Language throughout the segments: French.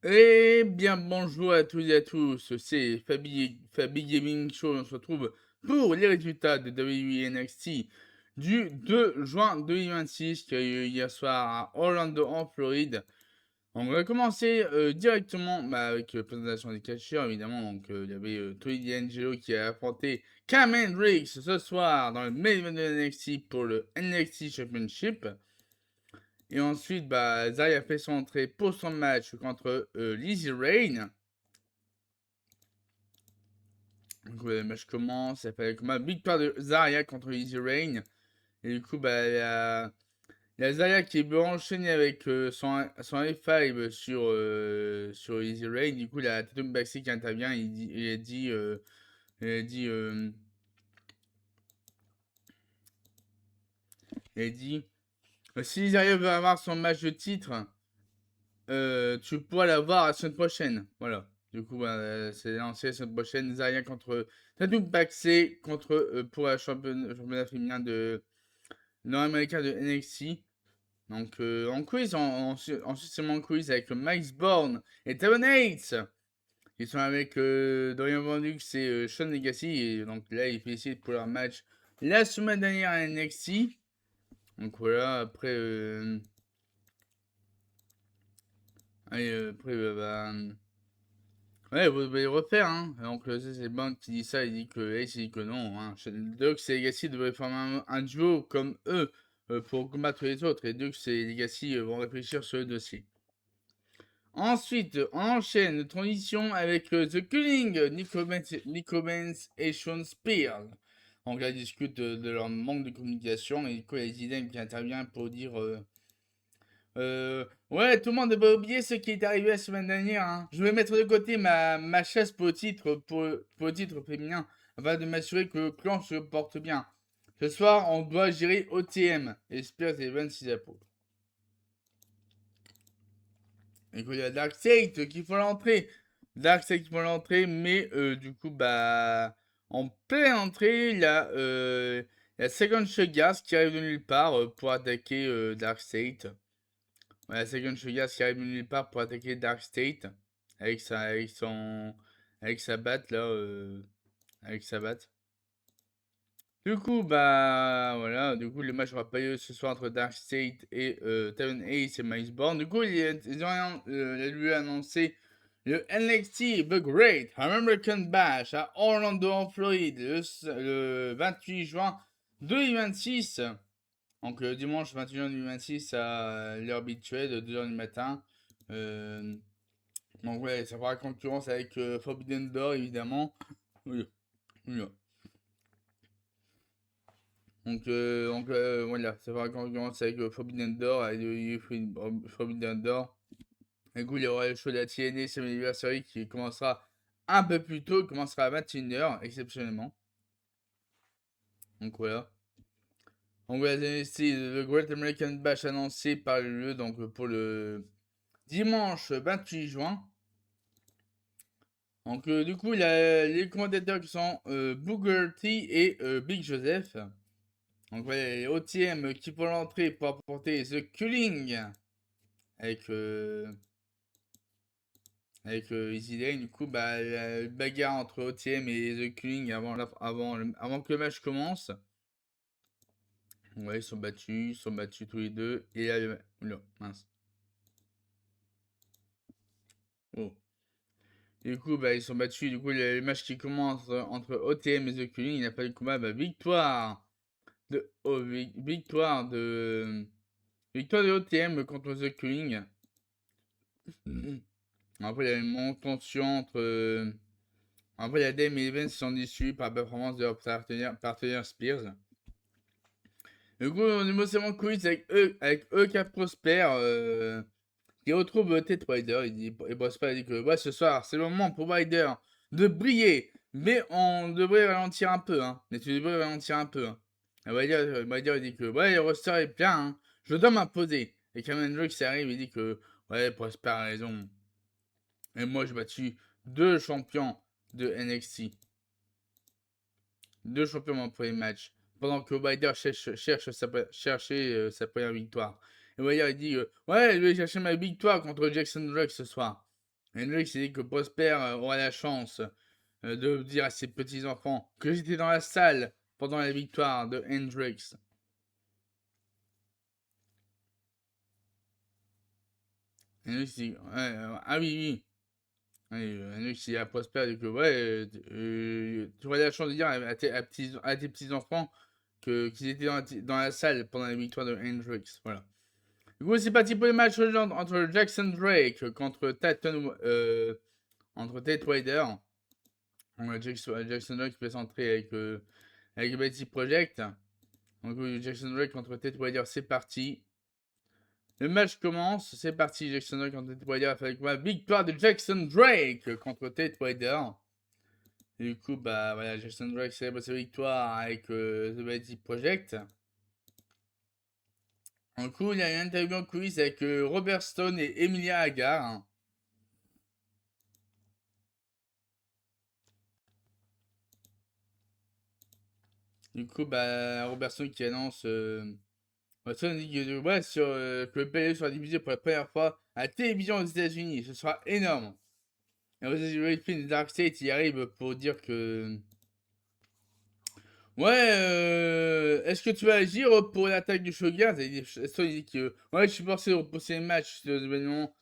Eh bien, bonjour à toutes et à tous, c'est Fabi Gaming Show. On se retrouve pour les résultats de WWE NXT du 2 juin 2026 qui a eu hier soir à Orlando en Floride. On va commencer directement avec la présentation des catcheurs, évidemment. Donc, il y avait Tony D'Angelo qui a affronté Cameron Riggs ce soir dans le main event de NXT pour le NXT Championship. Et ensuite, Zay a fait son entrée pour son match contre Lizzie Rain. Donc, le match commence, ça fait comme victoire de Zarya contre Lizzie Rain. Et du coup, il y a Zarya qui est enchaîné avec son F5 sur Lizzie Rain. Du coup, il y a Tatum Baxi qui intervient. Il a dit si Zarya veut avoir son match de titre, tu pourras l'avoir la semaine prochaine. Voilà. Du coup, c'est lancé la semaine prochaine. Zarya contre Tatum Baxi pour la championnat féminin de nord-américain de NXT. Donc, en quiz, ensuite c'est mon quiz avec Max Bourne et Tavon Hates. Ils sont avec Dorian Vandux et Sean Legacy. Et donc là, ils félicitent pour leur match la semaine dernière à NXT. Donc voilà, après. Après, ouais, vous devez le refaire, hein. Donc, c'est Bond qui dit ça, il dit que Ace, il dit que non, hein. Dux et Legacy devraient former un duo comme eux pour combattre les autres. Et Dux et Legacy vont réfléchir sur le dossier. Ensuite, on enchaîne transition avec The Culling, Nico Benz et Sean Spears. Donc là, ils discutent de leur manque de communication et du coup, il y a Zidane qui intervient pour dire ouais, tout le monde ne va oublier ce qui est arrivé la semaine dernière, hein. Je vais mettre de côté ma chasse pour le titre féminin afin de m'assurer que le clan se porte bien. Ce soir, on doit gérer OTM et Spears et Evans s'y approuvent. Et qu'il y a Darkseid qui font l'entrée. Darkseid qui font l'entrée, mais du coup, en pleine entrée, il y a Second Shogas qui arrive de nulle part pour attaquer Darkseid. Ouais, Second Shogas qui arrive de nulle part pour attaquer Darkseid avec avec sa batte là, avec sa batte. Du coup, voilà, du coup, le match aura pas lieu ce soir entre Darkseid et Tevin Ace et Miceborn. Du coup, ils ont lui annoncé le NXT The Great American Bash à Orlando en Floride le 28 juin 2026. Donc, le dimanche 28 juin 2026 à l'heure habituelle de 2h du matin. Donc, ouais, ça fera concurrence avec Forbidden Door évidemment. Oui, oui. Donc, voilà, ça fera concurrence avec Forbidden Door et Forbidden Door. Du coup, il y aura le show de la TNA Summer Anniversary qui commencera un peu plus tôt, il commencera à 21h, exceptionnellement. Donc voilà. Donc voilà, c'est le Great American Bash annoncé par le lieu donc pour le dimanche 28 juin. Donc du coup, il y a les commentateurs qui sont Booker T et Big Joseph. Donc voilà, les OTM qui font l'entrée pour apporter The Culling avec Easy Lane. Du coup, la bagarre entre OTM et The Culling avant que le match commence. Ouais, ils sont battus tous les deux. Et là, oula, mince. Oh. Du coup, ils sont battus. Du coup, le match qui commence entre OTM et The Culling, il n'y a pas de combat. Victoire victoire de OTM contre The Culling. Après, il y a une montée de tension entre. Après, il y a Dame et Evans qui sont déçus par la performance de leur partenaire Spears. Du coup, on est émotionnellement quiz avec eux qui prospère. Il retrouve Ted Wilder. Et Prosper dit que ouais, ce soir, c'est le moment pour Wilder de briller. Mais on devrait ralentir un peu. Hein. Mais tu devrais ralentir un peu. Hein. Et Wilder il dit que ouais, le roster est plein. Hein. Je dois m'imposer. Et Cameron Brooks arrive et dit que ouais, Prosper a raison. Et moi, j'ai battu deux champions de NXT. Deux champions dans le premier match. Pendant que Wilder cherchait sa première victoire. Et Wilder il dit ouais, je vais chercher ma victoire contre Jackson Drake ce soir. Hendrix il dit que Prosper aura la chance de dire à ses petits-enfants que j'étais dans la salle pendant la victoire de Hendrix. Hendrix dit, ah oui, oui. Hendrix il dit à Prosper dit que ouais, tu auras la chance de dire à tes petits-enfants qu'ils étaient dans la salle pendant la victoire de Hendrix. Voilà. Du coup, c'est parti pour le match entre Jackson Drake contre Tate Ryder. Jackson Drake qui peut s'entrer avec Betty Project. Donc, Jackson Drake contre Tate Ryder, c'est parti. Le match commence, c'est parti. Jackson Drake contre Tate Ryder avec moi. Victoire de Jackson Drake contre Tate Ryder. Du coup, bah voilà, Jackson Drake célèbre sa victoire avec The Betty Project. Du coup, il y a une interview en coulisses avec Robert Stone et Emilia Hagar. Du coup, bah, Robert Stone qui annonce. Stone dit que, ouais, que le PLE sera diffusé pour la première fois à la télévision aux États-Unis. Ce sera énorme. Et Ray Darkseid il arrive pour dire que. Ouais, est-ce que tu vas agir pour l'attaque du Shogun? Stone dit que. Ouais, je suis forcé de repousser les matchs suite aux événements.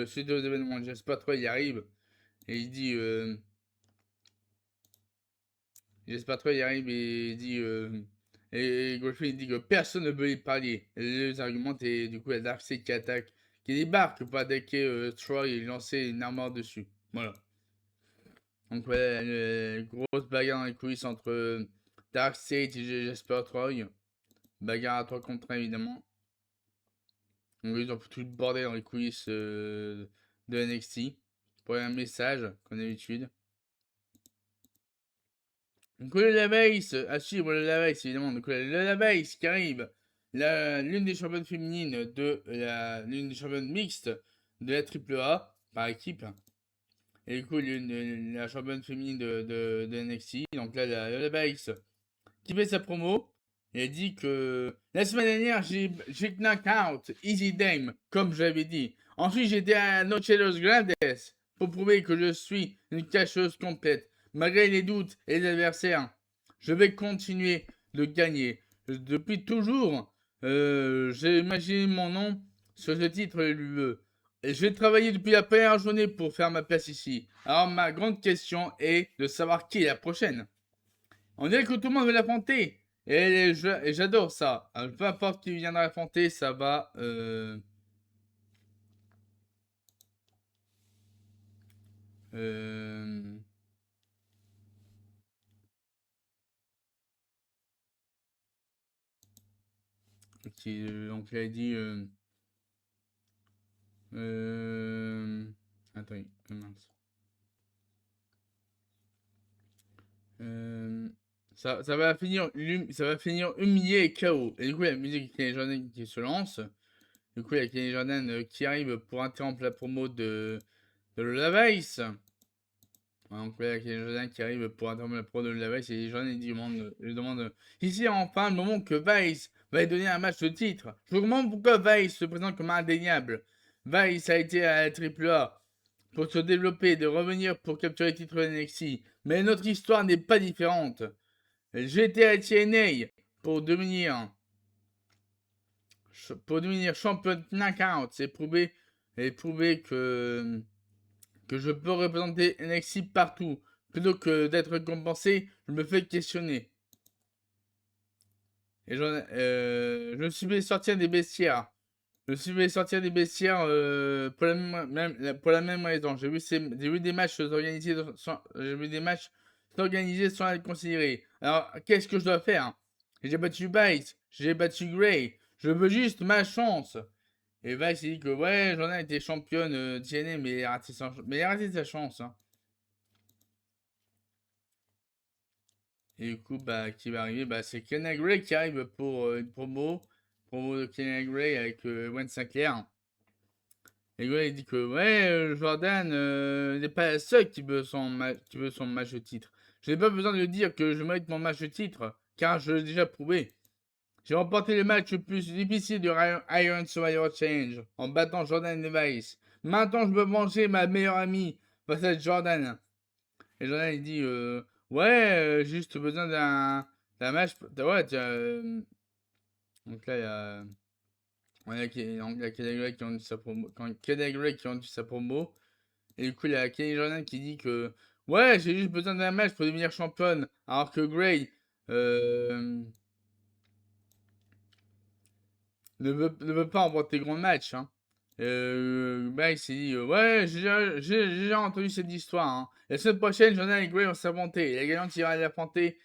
Suite aux événements. J'espère trop, il arrive. Et il dit. J'espère trop, il arrive et il dit. Et Griffin il dit que personne ne peut y parler. Et les arguments, et du coup, il y a Darkseid qui attaque. Qui débarque pour attaquer Troy et lancer une armure dessus. Voilà. Donc, ouais, une grosse bagarre dans les coulisses entre Darkseid et Jasper Troy. Bagarre à 3 contre 1, évidemment. Donc, ils ont foutu le bordel dans les coulisses de NXT. Pour un message, comme d'habitude. Donc le Lavace, à suivre le Lavace évidemment, donc le Lavace qui arrive, l'une des championnes féminines l'une des championnes mixtes de la AAA par équipe, et du coup la championne féminine de NXT, donc là le Lavace qui fait sa promo, et elle dit que la semaine dernière j'ai knockout Easy Dame, comme j'avais dit. Ensuite j'étais à Noche de los Grandes pour prouver que je suis une cacheuse complète. Malgré les doutes et les adversaires, je vais continuer de gagner. Depuis toujours, j'ai imaginé mon nom sur ce titre l'UE. Et j'ai travaillé depuis la première journée pour faire ma place ici. Alors ma grande question est de savoir qui est la prochaine. On dirait que tout le monde veut l'affronter. Et j'adore ça. Alors, peu importe qui viendra l'affronter, ça va. Euh, donc il a dit. Attends, mince. Euh, ça va finir humilié et KO. Et du coup, il y a la musique Kenny Jordan qui se lance. Du coup, il y a Kenny Jordan qui arrive pour interrompre la promo de Lola Vice. Donc là, il y a Jordan qui arrive pour interrompre la promo de Lola Vice. Et Jordan lui demande ici enfin le moment que Vice va lui donner un match de titre. Je me demande pourquoi Vice se présente comme indéniable. Vice a été à la AAA pour se développer et de revenir pour capturer le titre de NXT. Mais notre histoire n'est pas différente. J'étais à TNA pour devenir champion de knockout et prouver que je peux représenter NXT partout. Plutôt que d'être récompensé, je me fais questionner. Et je me suis fait sortir des bestiaires. Je me suis fait sortir des bestiaires pour la même raison. J'ai vu des matchs s'organiser sans être considérés. Alors, qu'est-ce que je dois faire? J'ai battu Vice, j'ai battu Gray. Je veux juste ma chance. Et Vice il dit que ouais, j'en ai été championne TNA, mais il a raté sa chance. Hein. Et du coup, bah, qui va arriver, bah, c'est Kenna Gray qui arrive pour une promo de Kenna Gray avec Wayne Sinclair. Et Gray il dit que ouais, Jordan n'est pas la seule qui veut son match de titre. Je n'ai pas besoin de dire que je mérite mon match de titre, car je l'ai déjà prouvé. J'ai remporté le match le plus difficile du Iron Survivor Challenge en battant Jordan Vice. Maintenant, je veux manger ma meilleure amie face à Jordan. Et Jordan, il dit ouais, j'ai juste besoin d'un match. Ouais, donc là, il y a. Ouais, donc, il y a Kenny Gray qui ont dit sa promo. Kenny Gray qui ont dit sa promo. Et du coup, il y a Kenny Jordan qui dit que ouais, j'ai juste besoin d'un match pour devenir championne. Alors que Gray ne veut pas remporter grands matchs. Hein. Bah, il s'est dit ouais, j'ai déjà entendu cette histoire. Hein. La semaine prochaine, Jordan et Gray vont s'affronter. La gagnante ira l'affronter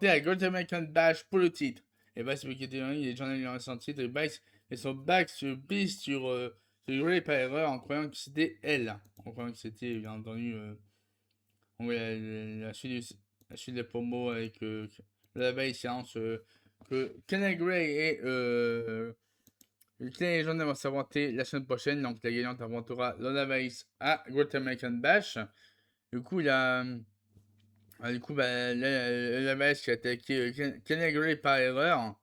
à Great American Bash pour le titre. Et bah, c'est ce qui était dingue. Et Jordan lui a lancé un titre. Et bah, et son back sur piste sur Gray par erreur en croyant que c'était elle. En croyant que c'était, bien entendu, oui, la suite des promos avec la veille séance que Kenny Gray et Kenny Jordan vont s'affronter la semaine prochaine. Donc la gagnante affrontera Lona Vice à Great American Bash. Du coup, Lona Vice qui a attaqué Kenny Gray par erreur.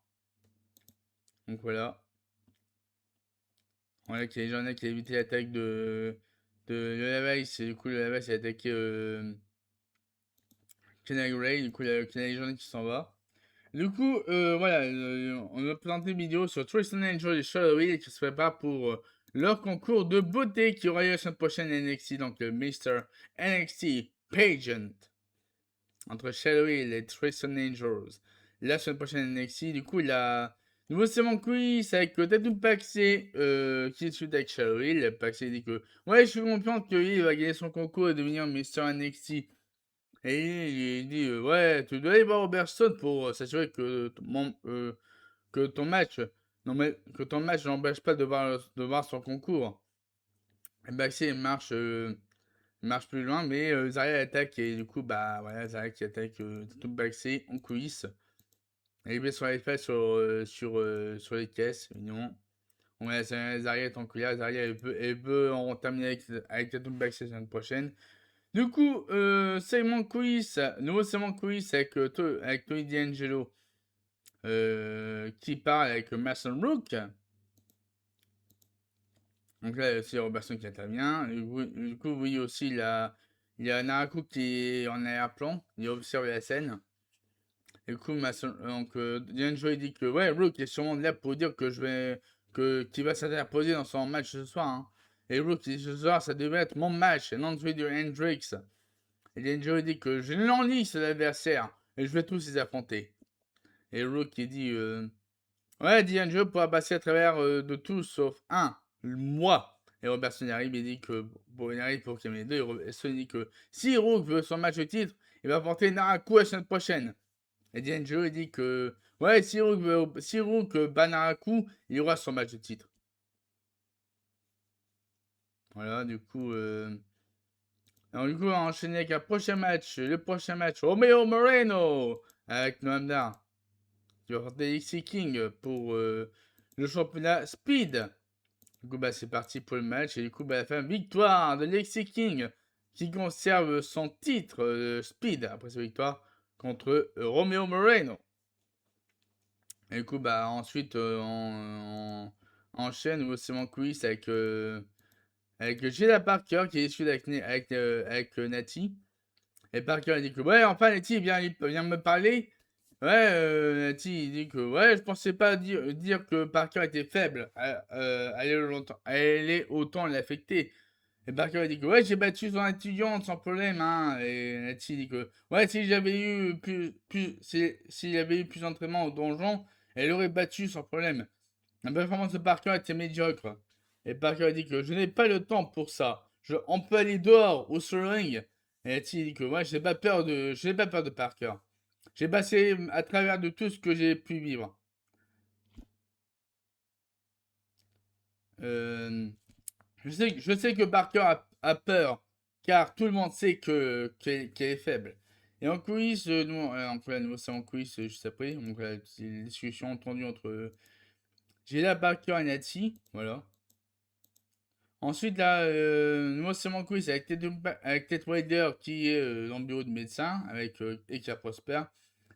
Donc voilà. Voilà, Kenny Jordan qui a évité l'attaque de Lona Vice. Et du coup, Lona Vice a attaqué Kenny Gray. Du coup, il y a Kenny Jordan qui s'en va. Du coup, voilà, on a présenté une vidéo sur Tristan Angel et Charlotte Hill qui se préparent pour leur concours de beauté qui aura lieu la semaine prochaine à NXT, donc le Mr. NXT Pageant entre Charlotte Hill et Tristan Angels la semaine prochaine à NXT. Du coup, il a nouveau segment quiz avec Tatum Paxé qui est suite avec Charlotte Hill. Paxé dit que ouais, je suis confiant que Hill va gagner son concours et devenir Mr. NXT. Et il dit ouais, tu dois aller voir Robertson pour s'assurer que ton match n'empêche pas de voir son concours. Et Baxi marche plus loin, mais Zarya attaque et du coup bah voilà Zarya qui attaque tout Baxi en coulisses. Et il met son effet sur les caisses, évidemment. Ouais, Zarya est en coulisses, Zarya elle peut en terminer avec Tatum Baxi la semaine prochaine. Du coup, segment quiz, nouveau segment quiz avec Tony D'Angelo qui parle avec Mason Rook. Donc là, c'est Robertson qui intervient. Du coup, oui, aussi, il y a Naraku qui est en arrière-plan, il observe la scène. Et du coup, D'Angelo dit que ouais, Rook est sûrement là pour dire qu'il va s'interposer dans son match ce soir. Hein. Et Rook dit ce soir, ça devait être mon match, et non celui de Hendrix. Et D'Angelo dit que je l'enlise l'adversaire et je vais tous les affronter. Et Rook qui dit ouais, D'Angelo pourra passer à travers de tous sauf un, moi. Et Robertson arrive et dit que bon, il arrive pour qu'il y ait les deux. Et Sony dit que si Rook veut son match de titre, il va affronter Naraku la semaine prochaine. Et D'Angelo il dit que ouais, si Rook bat Naraku, il aura son match de titre. Voilà, du coup. Alors, du coup, on va enchaîner avec un prochain match. Le prochain match, Romeo Moreno avec Noam Dar qui va affronter Dixie King pour le championnat Speed. Du coup, bah, c'est parti pour le match. Et du coup, bah, la fin, victoire de Lexi King qui conserve son titre Speed après sa victoire contre Romeo Moreno. Et du coup, bah, ensuite, on enchaîne au segment quiz avec Jada Parker qui est issu avec Nati. Et Parker il dit que ouais, enfin Nati vient me parler. Ouais, Nati il dit que ouais, je pensais pas dire que Parker était faible. Elle est autant l'affecter. Et Parker il dit que ouais, j'ai battu son étudiante sans problème. Hein. Et Nati dit que ouais, si j'avais eu s'il y avait eu plus d'entraînement au donjon, elle aurait battu sans problème. La performance de Parker était médiocre. Et Parker dit que je n'ai pas le temps pour ça. On peut aller dehors ou sur le ring. Et Nati dit que moi, je n'ai pas peur de Parker. J'ai passé à travers de tout ce que j'ai pu vivre. Euh, je sais que Parker a peur, car tout le monde sait qu'elle est faible. Et en coulisses, nous c'est en coulisses juste après. Donc, c'est une discussion entendue entre Jada Parker et Nati. Voilà. Ensuite, là, nouveau segment quiz avec Ted Wilder qui est dans le bureau de médecin et qui a Prosper.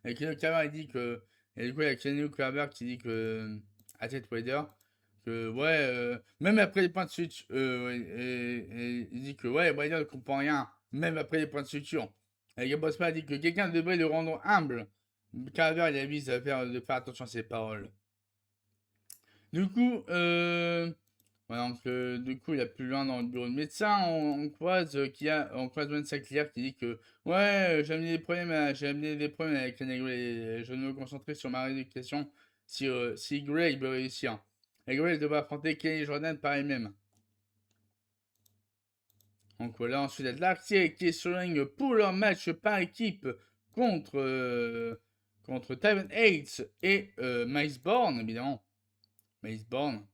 Et Kenny Carver, il dit que. Et du coup, il y a Kenny Carver qui dit que. À Ted Wilder que, ouais, même après les points de suture, il dit que, ouais, Bryan ne comprend rien, même après les points de suture. Et Gabospa dit que quelqu'un devrait le rendre humble. Carver, il avise de faire attention à ses paroles. Du coup, voilà, donc, du coup, il a plus loin dans le bureau de médecin, on croise on croise Van Sackler qui dit que ouais, j'ai amené des problèmes avec René Gray et je vais me concentrer sur ma rééducation si Gray veut réussir. Et Gray devra affronter Kenny Jordan par elle-même. Donc voilà, ensuite il y a Darkseid qui est sur le ring pour leur match par équipe contre, contre Tyron Hates et Miles Bourne, évidemment. Miles Bourne.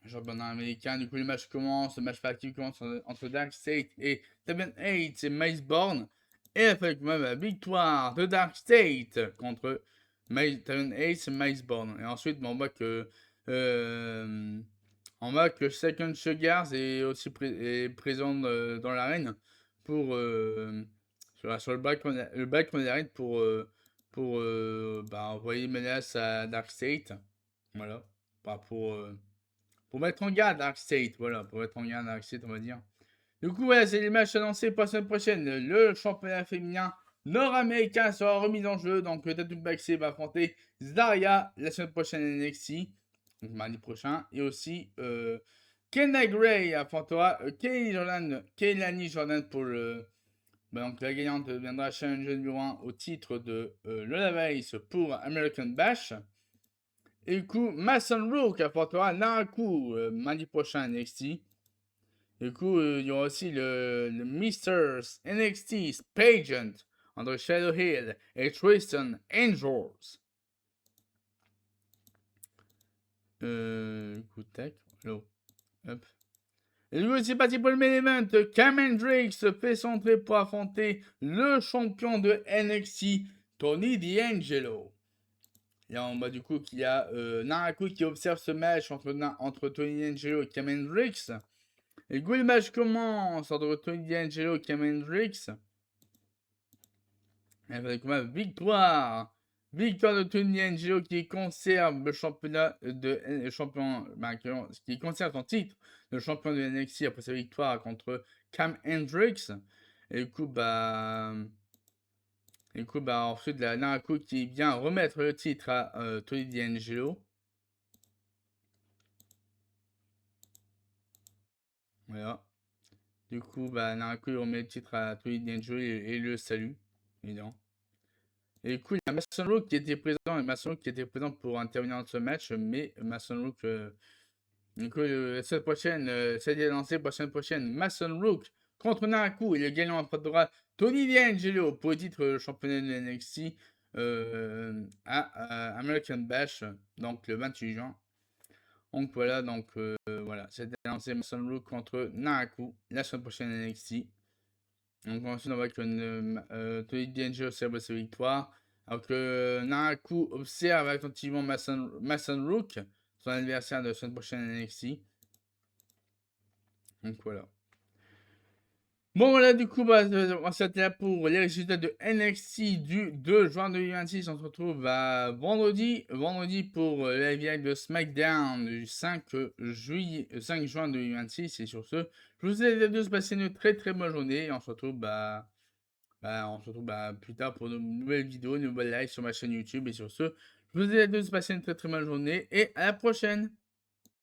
Championnat américain, du coup le match commence, le match par équipe commence entre Darkseid et Tyron Hates et Miles Bourne. Et avec même la victoire de Darkseid contre Tyron Hates et Miles Bourne. Et ensuite, on voit que Second Sugars est aussi présent dans l'arène pour sur le balcon de l'arène pour envoyer une menace à Darkseid. Voilà. Bah, pour mettre en garde Darkseid, voilà, pour mettre en garde Darkseid, on va dire. Du coup, voilà, c'est les matchs annoncés pour la semaine prochaine. Le championnat féminin nord-américain sera remis en jeu. Donc, Tatum Baxi va affronter Zarya la semaine prochaine à NXT, donc mardi prochain. Et aussi, Kenna Gray affrontera Kaylani Jordan pour le. Donc, la gagnante deviendra challenger numéro 1 au titre de Lola Vice pour American Bash. Et du coup, Mason Rook affrontera Naraku mardi prochain à NXT. Du coup, il y aura aussi le Mr. NXT Pageant entre Shadow Hill et Tristan Angels. Coup tac. Hello. Hop. Et du coup, c'est parti pour le main event. Cam Hendricks fait son entrée pour affronter le champion de NXT, Tony D'Angelo. Et on voit du coup qu'il y a Naraku qui observe ce match entre Tony D'Angelo et Cam Hendricks. Et du coup, le match commence entre Tony D'Angelo et Cam Hendricks. Avec ma victoire. Victoire de Tony D'Angelo qui conserve le championnat de champion, qui conserve son titre de champion de NXT après sa victoire contre Cam Hendricks. Et du coup, ensuite, la Naraku qui vient remettre le titre à Tony D'Angelo. Voilà. Du coup, Naraku remet le titre à Tony D'Angelo et le salue, évidemment. Et du coup, il y a Mason Rook qui était présent pour intervenir dans ce match, mais Mason Rook, du coup, cette prochaine, ça a été lancé pour la semaine prochaine, Mason Rook contre Naraku, et le gagnant affrontera Tony D'Angelo pour le titre championnat de NXT à American Bash, donc le 28 juin. Donc voilà, voilà, c'était lancé Mason Rook contre Naraku la semaine prochaine à NXT. Donc ensuite, on voit que Tony D'Angelo célèbre sa victoire. Alors que Naraku observe attentivement Mason Rook, son adversaire de la semaine prochaine à NXT. Donc voilà. Bon voilà, du coup, c'était là pour les résultats de NXT du 2 juin 2026. On se retrouve vendredi pour la live de SmackDown du 5 juin 2026. Et sur ce, je vous souhaite à tous passer une très très bonne journée. Et on se retrouve plus tard pour de nouvelles vidéos, de nouvelles lives sur ma chaîne YouTube. Et sur ce, je vous souhaite à tous passer une très très bonne journée et à la prochaine.